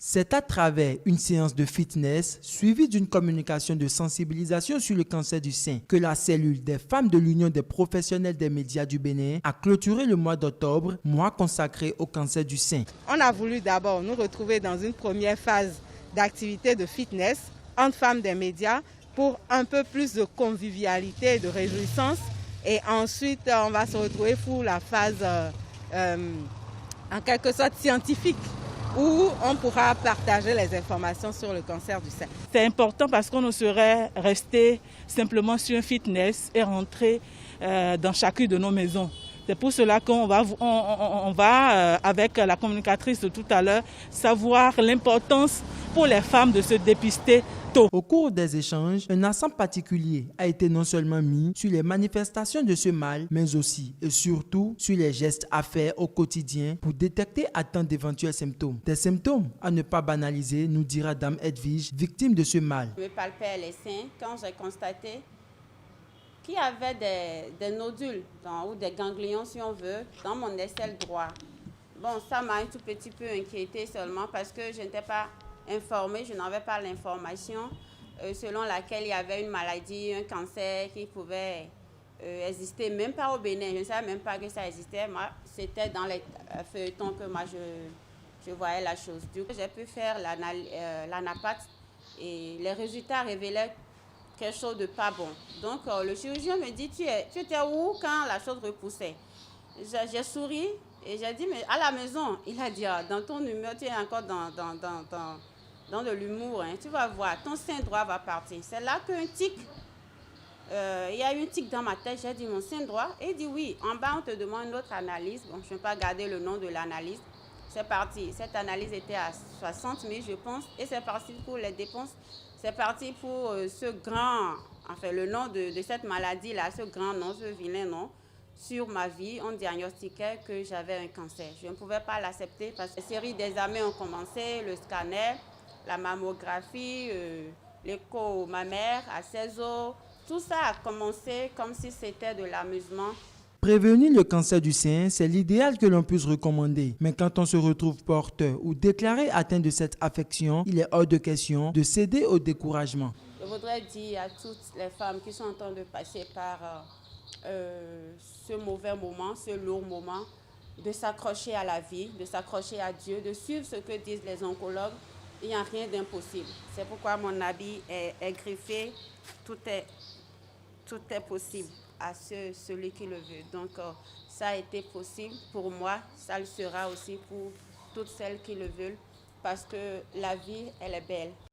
C'est à travers une séance de fitness suivie d'une communication de sensibilisation sur le cancer du sein que la cellule des femmes de l'Union des professionnels des médias du Bénin a clôturé le mois d'octobre, mois consacré au cancer du sein. On a voulu d'abord nous retrouver dans une première phase d'activité de fitness entre femmes des médias pour un peu plus de convivialité et de réjouissance. Et ensuite, on va se retrouver pour la phase en quelque sorte scientifique, où on pourra partager les informations sur le cancer du sein. C'est important parce qu'on ne saurait rester simplement sur un fitness et rentrer dans chacune de nos maisons. C'est pour cela qu'on va avec la communicatrice de tout à l'heure, savoir l'importance pour les femmes de se dépister tôt. Au cours des échanges, un accent particulier a été non seulement mis sur les manifestations de ce mal, mais aussi et surtout sur les gestes à faire au quotidien pour détecter à temps d'éventuels symptômes. Des symptômes à ne pas banaliser, nous dira Dame Edwige, victime de ce mal. Je me palpais les seins quand j'ai constaté qu'il y avait des nodules ou des ganglions, si on veut, dans mon aisselle droit. Bon, ça m'a un tout petit peu inquiétée seulement parce que je n'étais pas informée, je n'avais pas l'information selon laquelle il y avait une maladie, un cancer qui pouvait exister, même pas au Bénin. Je ne savais même pas que ça existait. Moi, c'était dans les feuilletons que moi je voyais la chose. Du coup, j'ai pu faire l'anapathe et les résultats révélaient quelque chose de pas bon. Donc, le chirurgien me dit, tu étais où quand la chose repoussait? J'ai souri et j'ai dit, mais à la maison. Il a dit, dans ton humeur, tu es encore dans de l'humour. Hein. Tu vas voir, ton sein droit va partir. C'est là qu'un tic, il y a eu un tic dans ma tête. J'ai dit, mon sein droit? Et il dit, oui. En bas, on te demande une autre analyse. Bon, je ne vais pas garder le nom de l'analyse. C'est parti. Cette analyse était à 60 000, je pense. Et c'est parti pour les dépenses. C'est parti pour ce grand, enfin le nom de cette maladie-là, ce grand nom, ce vilain nom. Sur ma vie, on diagnostiquait que j'avais un cancer. Je ne pouvais pas l'accepter parce que les séries d'examens ont commencé, le scanner, la mammographie, l'écho mammaire à 16 ans. Tout ça a commencé comme si c'était de l'amusement. Prévenir le cancer du sein, c'est l'idéal que l'on puisse recommander. Mais quand on se retrouve porteur ou déclaré atteint de cette affection, il est hors de question de céder au découragement. Je voudrais dire à toutes les femmes qui sont en train de passer par ce mauvais moment, ce lourd moment, de s'accrocher à la vie, de s'accrocher à Dieu, de suivre ce que disent les oncologues. Il n'y a rien d'impossible. C'est pourquoi mon habit est griffé. Tout est possible à celui qui le veut. Donc, ça a été possible pour moi. Ça le sera aussi pour toutes celles qui le veulent. Parce que la vie, elle est belle.